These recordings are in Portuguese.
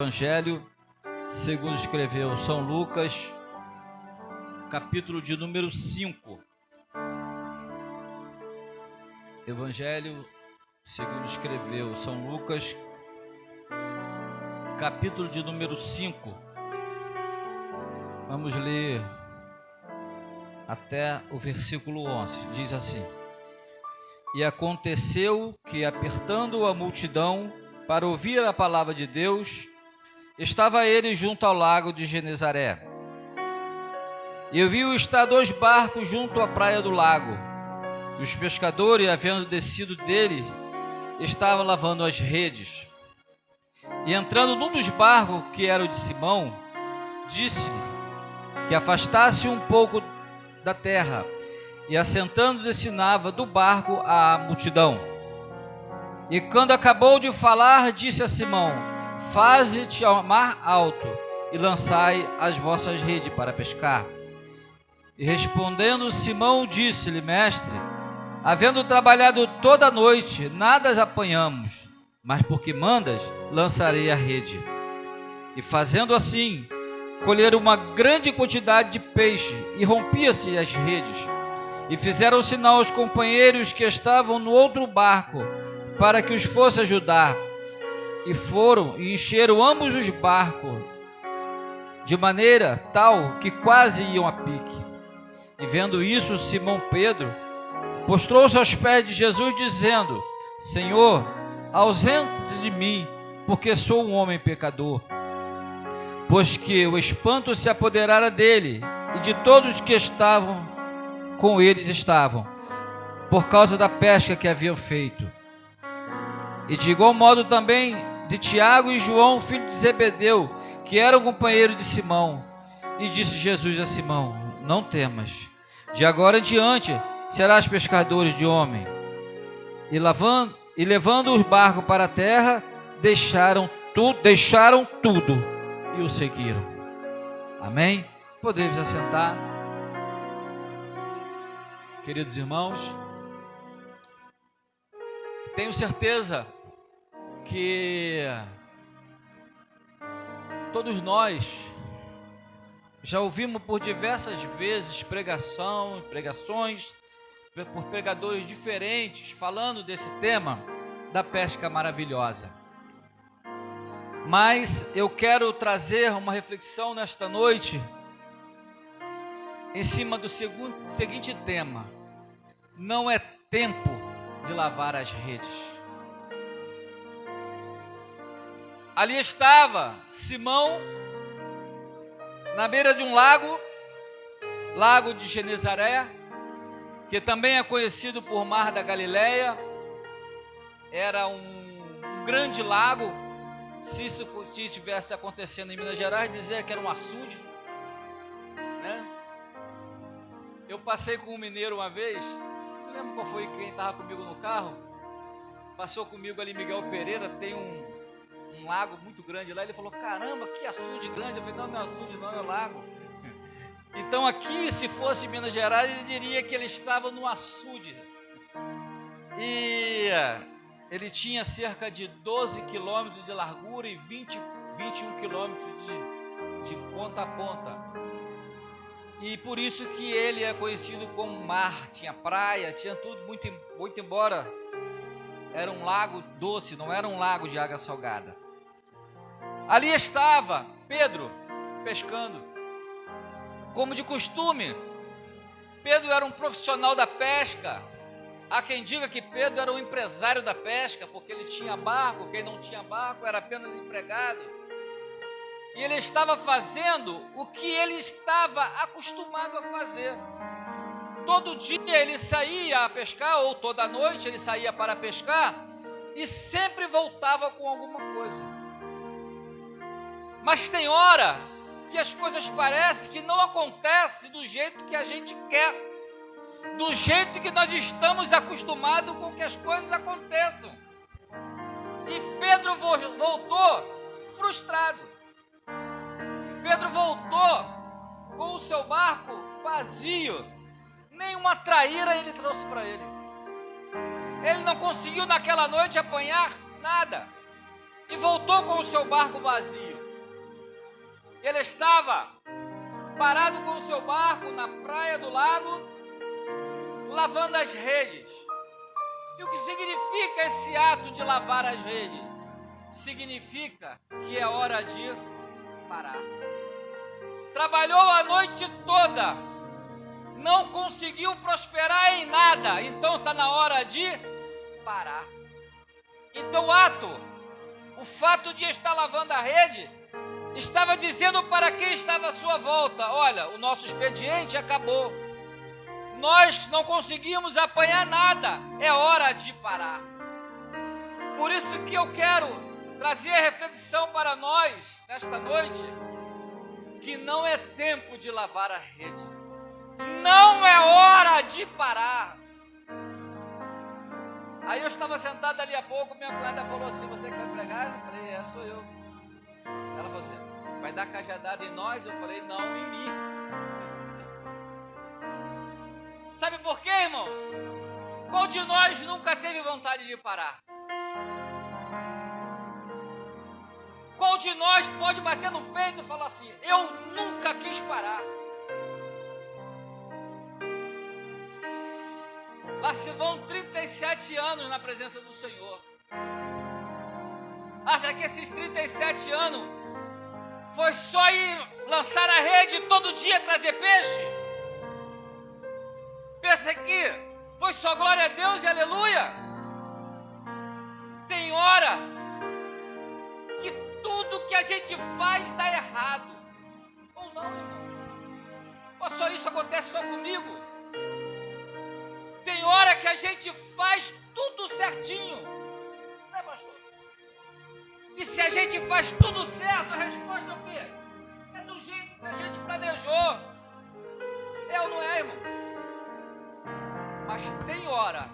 Evangelho segundo escreveu São Lucas, capítulo de número 5. Evangelho segundo escreveu São Lucas, capítulo de número 5. Vamos ler até o versículo 11. Diz assim: E aconteceu que, apertando a multidão para ouvir a palavra de Deus, estava ele junto ao lago de Genezaré. E viu estar 2 barcos junto à praia do lago. E os pescadores, havendo descido dele, estavam lavando as redes. E entrando num dos barcos, que era o de Simão, disse-lhe que afastasse um pouco da terra, e assentando ensinava do barco à multidão. E quando acabou de falar, disse a Simão: Faze-te ao mar alto e lançai as vossas redes para pescar. E respondendo Simão, disse-lhe: Mestre, havendo trabalhado toda a noite, nada apanhamos, mas porque mandas, lançarei a rede. E fazendo assim, colheram uma grande quantidade de peixe, e rompia-se as redes. E fizeram sinal aos companheiros que estavam no outro barco, para que os fosse ajudar. E foram e encheram ambos os barcos, de maneira tal que quase iam a pique. E vendo isso, Simão Pedro prostrou-se aos pés de Jesus, dizendo: Senhor, ausente de mim, porque sou um homem pecador. Pois que o espanto se apoderara dele e de todos que estavam com eles por causa da pesca que haviam feito. E de igual modo também de Tiago e João, filho de Zebedeu, que eram companheiros de Simão. E disse Jesus a Simão: Não temas, de agora em diante serás pescadores de homem. E levando os barcos para a terra, deixaram tudo e o seguiram. Amém? Podemos assentar. Queridos irmãos, tenho certeza que todos nós já ouvimos por diversas vezes pregações por pregadores diferentes falando desse tema da pesca maravilhosa. Mas eu quero trazer uma reflexão nesta noite em cima do seguinte tema: não é tempo de lavar as redes. Ali estava Simão, na beira de um lago de Genezaré, que também é conhecido por Mar da Galileia. Era um grande lago. Se isso estivesse acontecendo em Minas Gerais, dizer que era um açude, né? Eu passei com um mineiro uma vez, não lembro qual foi quem estava comigo no carro, passou comigo ali Miguel Pereira, tem um lago muito grande lá. Ele falou: caramba, que açude grande. Eu falei: não é açude não, é lago. Então aqui, se fosse Minas Gerais, ele diria que ele estava no açude. E ele tinha cerca de 12 quilômetros de largura e 21 quilômetros de ponta a ponta. E por isso que ele é conhecido como mar. Tinha praia, tinha tudo, muito embora era um lago doce, não era um lago de água salgada. Ali estava Pedro pescando, como de costume. Pedro era um profissional da pesca. Há quem diga que Pedro era um empresário da pesca, porque ele tinha barco. Quem não tinha barco era apenas empregado. E ele estava fazendo o que ele estava acostumado a fazer. Todo dia ele saía a pescar, ou toda noite ele saía para pescar, e sempre voltava com alguma coisa. Mas tem hora que as coisas parecem que não acontecem do jeito que a gente quer, do jeito que nós estamos acostumados com que as coisas aconteçam. E Pedro voltou frustrado. Pedro voltou com o seu barco vazio. Nenhuma traíra ele trouxe para ele. Ele não conseguiu naquela noite apanhar nada. e voltou com o seu barco vazio. Ele estava parado com o seu barco na praia do lago, lavando as redes. E o que significa esse ato de lavar as redes? Significa que é hora de parar. Trabalhou a noite toda, não conseguiu prosperar em nada, então está na hora de parar. Então o fato de estar lavando a rede, estava dizendo para quem estava à sua volta: olha, o nosso expediente acabou, nós não conseguimos apanhar nada, é hora de parar. Por isso que eu quero trazer a reflexão para nós, nesta noite, que não é tempo de lavar a rede, não é hora de parar. Aí eu estava sentado ali há pouco, minha cunhada falou assim: você que vai pregar? Eu falei: sou eu. Ela falou assim: vai dar cajadada em nós? Eu falei: não, em mim. Sabe por quê, irmãos? Qual de nós nunca teve vontade de parar? Qual de nós pode bater no peito e falar assim: eu nunca quis parar? Lá se vão 37 anos na presença do Senhor. Acha que esses 37 anos foi só ir lançar a rede e todo dia trazer peixe? Pensa que foi só glória a Deus e aleluia? Tem hora que tudo que a gente faz dá errado. Ou não, irmão? Ou só isso acontece só comigo? Tem hora que a gente faz tudo certinho, né, pastor? E se a gente faz tudo certo, a resposta é o quê? É do jeito que a gente planejou. É ou não é, irmão? Mas tem hora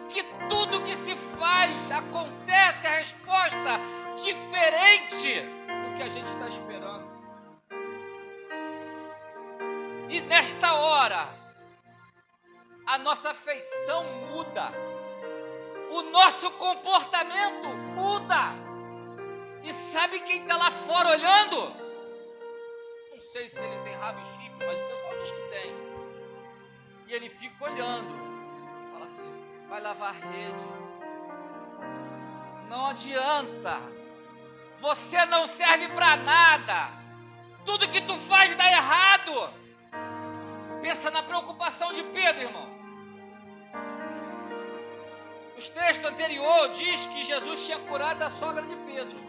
que tudo que se faz acontece a resposta diferente do que a gente está esperando. E nesta hora, a nossa feição muda, o nosso comportamento muda. E sabe quem está lá fora olhando? Não sei se ele tem rabo e chifre, mas o pessoal diz que tem. E ele fica olhando, fala assim: vai lavar rede, não adianta, você não serve para nada, tudo que tu faz dá errado. Pensa na preocupação de Pedro, irmão. Os textos anteriores diz que Jesus tinha curado a sogra de Pedro.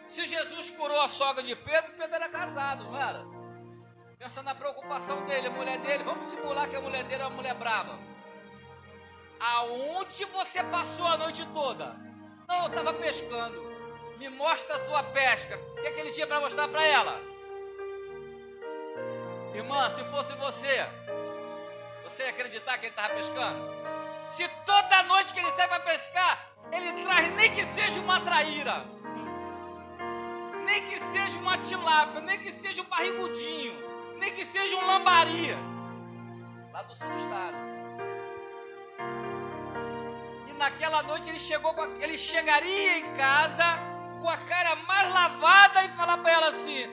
Se Jesus curou a sogra de Pedro, Pedro era casado, não era? Pensa na preocupação dele, a mulher dele. Vamos simular que a mulher dele é uma mulher brava. Aonde você passou a noite toda? Não, eu estava pescando. Me mostra a sua pesca. O que é que ele tinha para mostrar para ela? Irmã, se fosse você ia acreditar que ele estava pescando? Se toda noite que ele sai para pescar, ele traz nem que seja uma traíra, nem que seja uma tilápia, nem que seja um barrigudinho, nem que seja um lambari, lá do sul do estado. E naquela noite ele chegaria em casa com a cara mais lavada e falar para ela assim: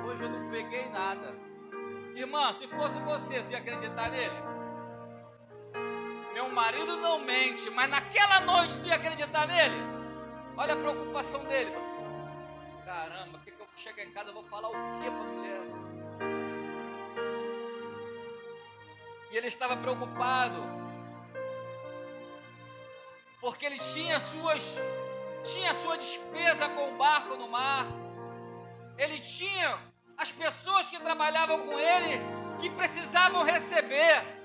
hoje eu não peguei nada. Irmã, se fosse você, tu ia acreditar nele? Meu marido não mente, mas naquela noite tu ia acreditar nele? Olha a preocupação dele. Caramba, o que eu chegar em casa, eu vou falar o que para a mulher? E ele estava preocupado, porque ele tinha a sua despesa com o barco no mar. Ele tinha as pessoas que trabalhavam com ele, que precisavam receber.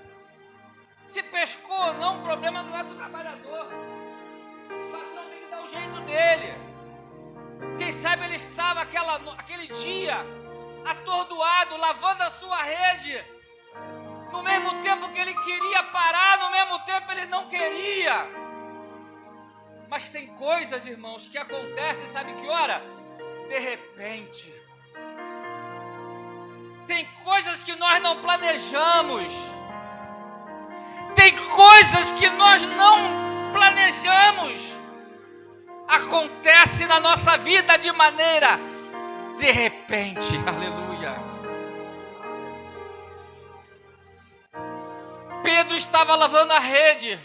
Se pescou ou não, o problema não é do trabalhador. O patrão tem que dar o jeito dele. Quem sabe ele estava aquele dia atordoado, lavando a sua rede. No mesmo tempo que ele queria parar, no mesmo tempo ele não queria. Mas tem coisas, irmãos, que acontecem, sabe que hora? De repente. Tem coisas que nós não planejamos. Tem coisas que nós não planejamos. acontece na nossa vida de maneira de repente. Aleluia. Pedro estava lavando a rede,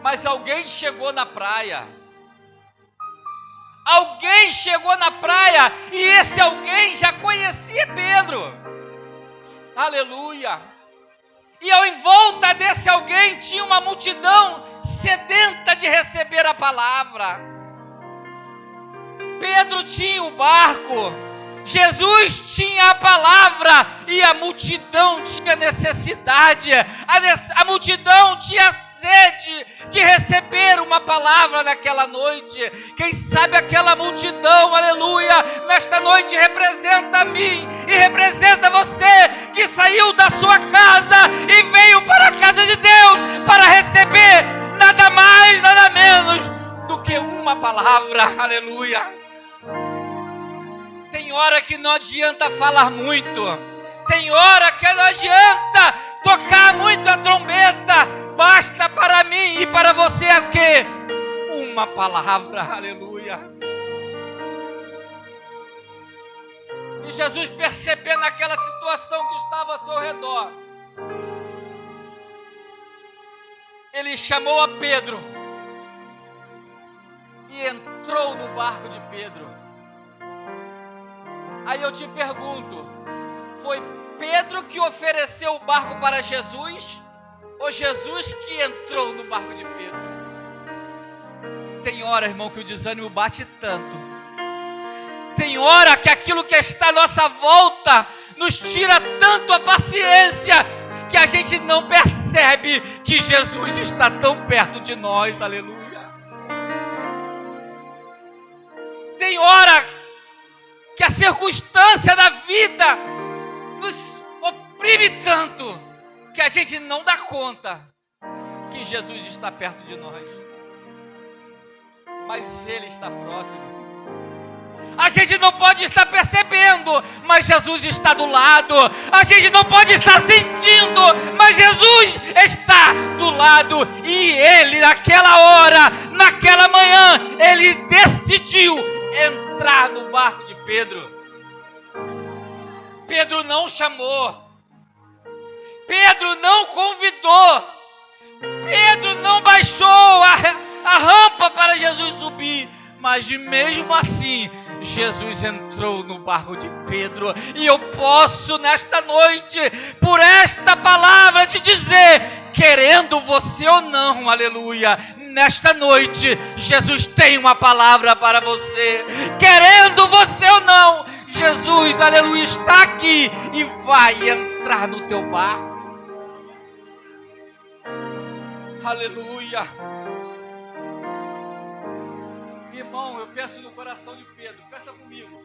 mas alguém chegou na praia. Alguém chegou na praia e esse alguém já conhecia Pedro. Aleluia. E ao em volta desse alguém tinha uma multidão sedenta de receber a palavra. Pedro tinha o barco, Jesus tinha a palavra e a multidão tinha necessidade, a multidão tinha sede de receber uma palavra naquela noite. Quem sabe aquela multidão, aleluia, nesta noite representa a mim e representa você que saiu da sua casa e veio para a casa de Deus para receber nada mais, nada menos do que uma palavra. Aleluia. Tem hora que não adianta falar muito, tem hora que não adianta tocar muito a trombeta, basta para mim e para você o quê? Uma palavra. Aleluia. E Jesus, percebendo aquela situação que estava ao seu redor, ele chamou a Pedro e entrou no barco de Pedro. Aí eu te pergunto, foi Pedro que ofereceu o barco para Jesus ou Jesus que entrou no barco de Pedro? Tem hora, irmão, que o desânimo bate tanto. Tem hora que aquilo que está à nossa volta nos tira tanto a paciência que a gente não percebe que Jesus está tão perto de nós. Aleluia. Tem hora que a circunstância da vida nos oprime tanto que a gente não dá conta que Jesus está perto de nós, mas Ele está próximo. A gente não pode estar percebendo, mas Jesus está do lado. A gente não pode estar sentindo, mas Jesus está do lado. E Ele, naquela hora, naquela manhã, Ele decidiu entrar no barco de Pedro. Pedro não chamou, Pedro não convidou, Pedro não baixou a rampa para Jesus subir, mas mesmo assim Jesus entrou no barco de Pedro. E eu posso nesta noite, por esta palavra, te dizer, querendo você ou não, aleluia, nesta noite Jesus tem uma palavra para você. Querendo você ou não, Jesus, aleluia, está aqui e vai entrar no teu barco. Aleluia. Irmão, eu penso no coração de Pedro, pensa comigo.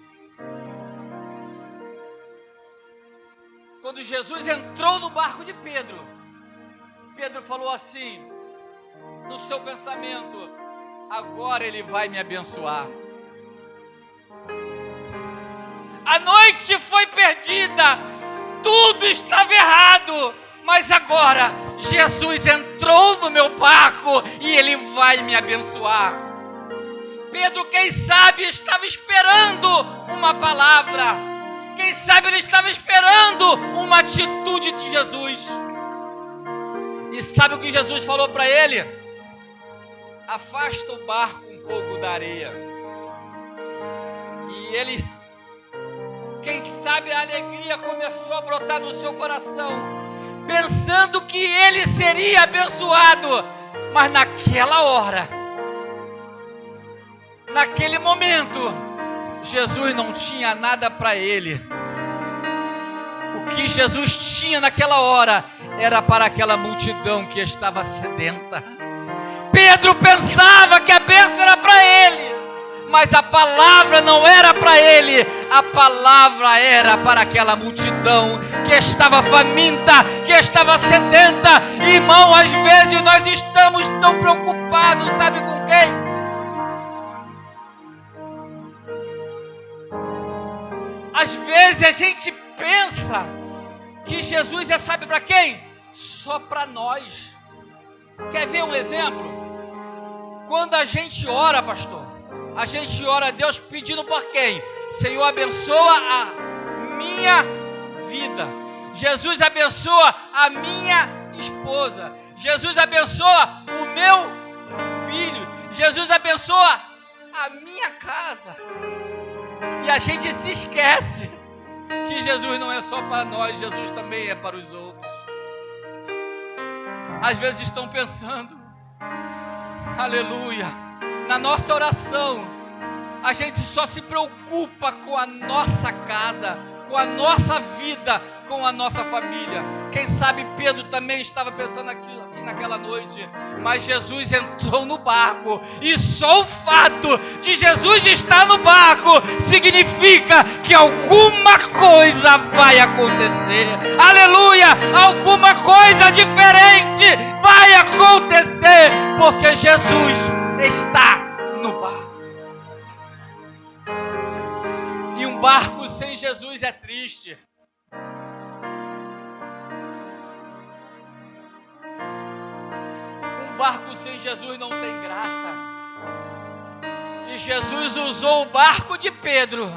Quando Jesus entrou no barco de Pedro, Pedro falou assim, no seu pensamento, agora Ele vai me abençoar. A noite foi perdida, tudo estava errado, mas agora Jesus entrou no meu barco e Ele vai me abençoar. Pedro, quem sabe, estava esperando uma palavra, quem sabe ele estava esperando uma atitude de Jesus. E sabe o que Jesus falou para ele? Afasta o barco um pouco da areia. E ele, quem sabe, a alegria começou a brotar no seu coração, pensando que ele seria abençoado. Mas naquela hora, naquele momento, Jesus não tinha nada para ele. O que Jesus tinha naquela hora era para aquela multidão que estava sedenta. Pedro pensava que a bênção era para ele, mas a palavra não era para ele, a palavra era para aquela multidão que estava faminta, que estava sedenta. Irmão, às vezes nós estamos tão preocupados, sabe com quem? Às vezes a gente pensa que Jesus é, sabe para quem? Só para nós. Quer ver um exemplo? Quando a gente ora, pastor, a gente ora a Deus pedindo por quem? Senhor, abençoa a minha vida. Jesus abençoa a minha esposa. Jesus abençoa o meu filho. Jesus abençoa a minha casa. E a gente se esquece que Jesus não é só para nós, Jesus também é para os outros. Às vezes estão pensando, aleluia, na nossa oração, a gente só se preocupa com a nossa casa, com a nossa vida, com a nossa família. Quem sabe Pedro também estava pensando aquilo assim naquela noite, mas Jesus entrou no barco, e só o fato de Jesus estar no barco significa que alguma coisa vai acontecer. Aleluia! Alguma coisa diferente vai acontecer, porque Jesus está no barco. E um barco sem Jesus é triste. Um barco sem Jesus não tem graça. E Jesus usou o barco de Pedro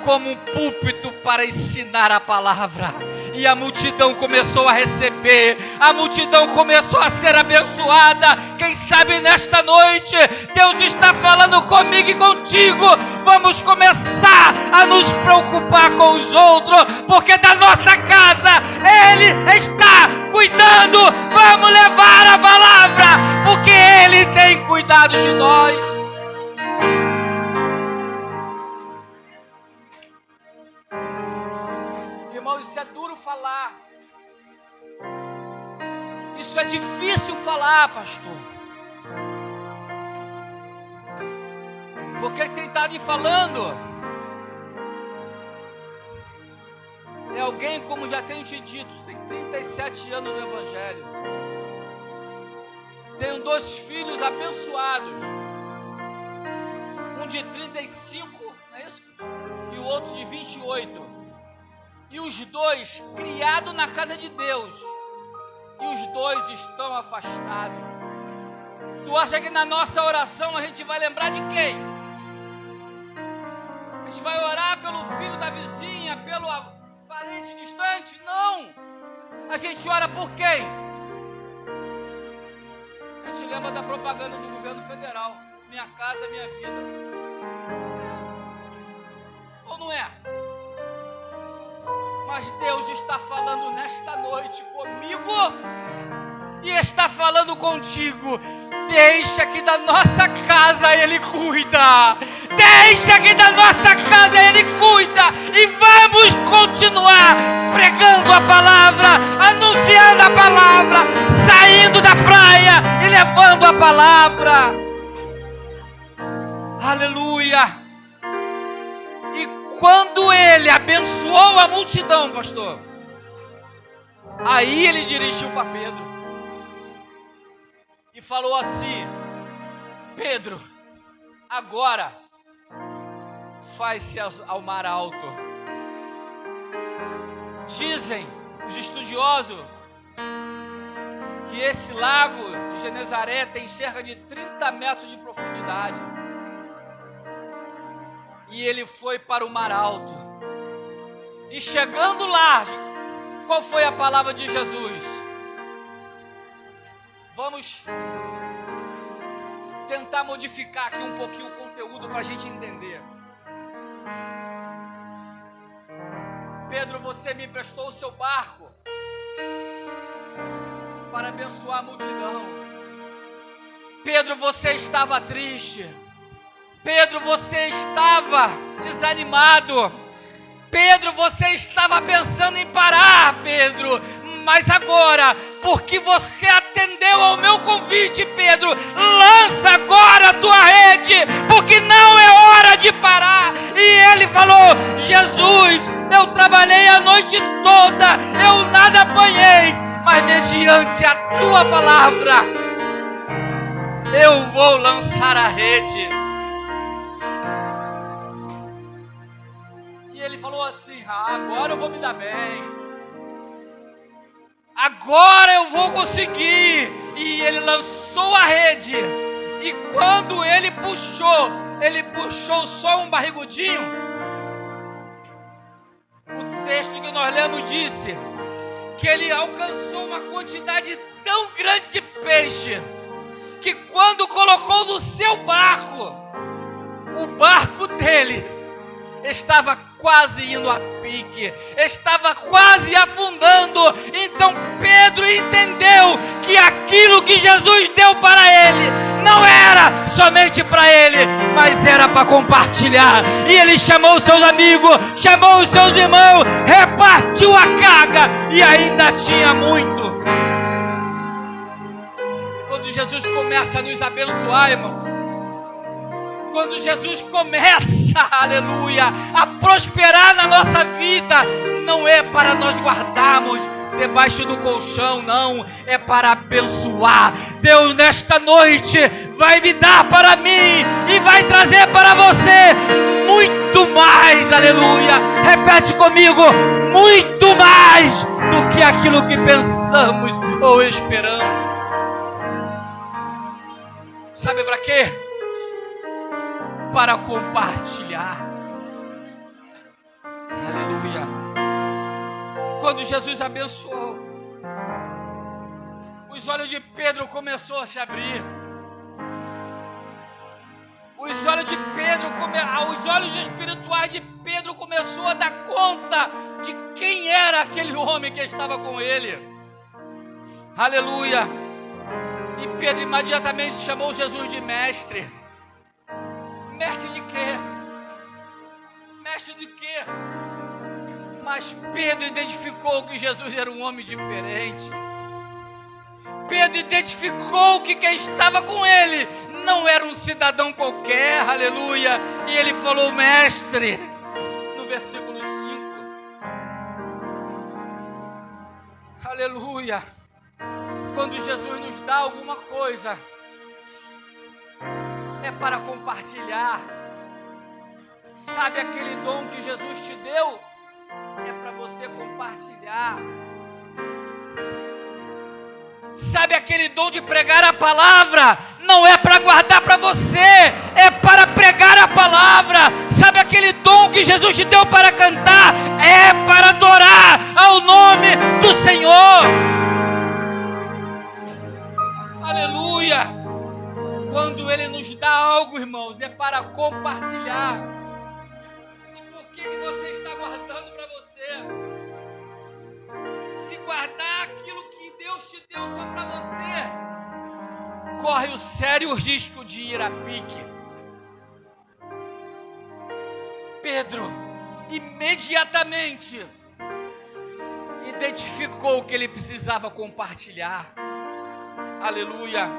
como um púlpito para ensinar a palavra. E a multidão começou a receber, a multidão começou a ser abençoada. Quem sabe nesta noite Deus está falando comigo e contigo. Vamos começar a nos preocupar com os outros, porque da nossa casa Ele está cuidando. Vamos levar a palavra, porque Ele tem cuidado de nós. Irmãos, isso é duro falar. Isso é difícil falar, pastor. Porque quem está lhe falando é alguém, como já tenho te dito, tem 37 anos no Evangelho. Tenho 2 filhos abençoados. Um de 35, não é isso? E o outro de 28. E os 2 criados na casa de Deus. E os 2 estão afastados. Tu acha que na nossa oração a gente vai lembrar de quem? A gente vai orar pelo filho da vizinha, pelo parente distante? Não! A gente ora por quem? A gente lembra da propaganda do governo federal. Minha casa, minha vida. Ou não é? Mas Deus está falando nesta noite comigo e está falando contigo. Deixa que da nossa casa Ele cuida. Deixa que da nossa casa Ele cuida. E vamos continuar pregando a palavra, anunciando a palavra, saindo da praia e levando a palavra. Aleluia. Quando Ele abençoou a multidão, pastor, aí Ele dirigiu para Pedro e falou assim: Pedro, agora faz-se ao mar alto. Dizem os estudiosos que esse lago de Genezaré tem cerca de 30 metros de profundidade. E ele foi para o mar alto. E chegando lá, qual foi a palavra de Jesus? Vamos tentar modificar aqui um pouquinho o conteúdo para a gente entender. Pedro, você me emprestou o seu barco para abençoar a multidão. Pedro, você estava triste. Pedro, você estava desanimado. Pedro, você estava pensando em parar, Pedro. Mas agora, porque você atendeu ao meu convite, Pedro, lança agora a tua rede, porque não é hora de parar. E ele falou: Jesus, eu trabalhei a noite toda, eu nada apanhei, mas mediante a tua palavra, eu vou lançar a rede. Ele falou assim: agora eu vou me dar bem, agora eu vou conseguir. E ele lançou lançou a rede. E quando ele puxou só um barrigudinho. O texto que nós lemos disse que ele alcançou uma quantidade tão grande de peixe, que quando colocou no seu barco, o barco dele estava quase indo a pique, estava quase afundando. Então Pedro entendeu que aquilo que Jesus deu para ele não era somente para ele, mas era para compartilhar. E ele chamou os seus amigos, chamou os seus irmãos, repartiu a carga e ainda tinha muito. Quando Jesus começa a nos abençoar, irmãos, quando Jesus começa, aleluia, a prosperar na nossa vida, não é para nós guardarmos debaixo do colchão, não, é para abençoar. Deus nesta noite vai me dar para mim e vai trazer para você muito mais, aleluia. Repete comigo: muito mais do que aquilo que pensamos ou esperamos. Sabe para quê? Para compartilhar. Aleluia. Quando Jesus abençoou, os olhos de Pedro começou a se abrir. Os olhos de Pedro, os olhos espirituais de Pedro começou a dar conta de quem era aquele homem que estava com ele. Aleluia. E Pedro imediatamente chamou Jesus de mestre. Mestre de quê? Mestre de quê? Mas Pedro identificou que Jesus era um homem diferente. Pedro identificou que quem estava com ele não era um cidadão qualquer, aleluia. E ele falou: mestre, no versículo 5. Aleluia. Quando Jesus nos dá alguma coisa, é para compartilhar. Sabe aquele dom que Jesus te deu? É para você compartilhar. Sabe aquele dom de pregar a palavra? Não é para guardar para você, é para pregar a palavra. Sabe aquele dom que Jesus te deu para cantar? É para adorar ao nome do Senhor. Aleluia. Quando Ele nos dá algo, irmãos, é para compartilhar. E por que você está guardando para você? Se guardar aquilo que Deus te deu só para você, corre o sério risco de ir a pique. Pedro imediatamente identificou que ele precisava compartilhar. Aleluia.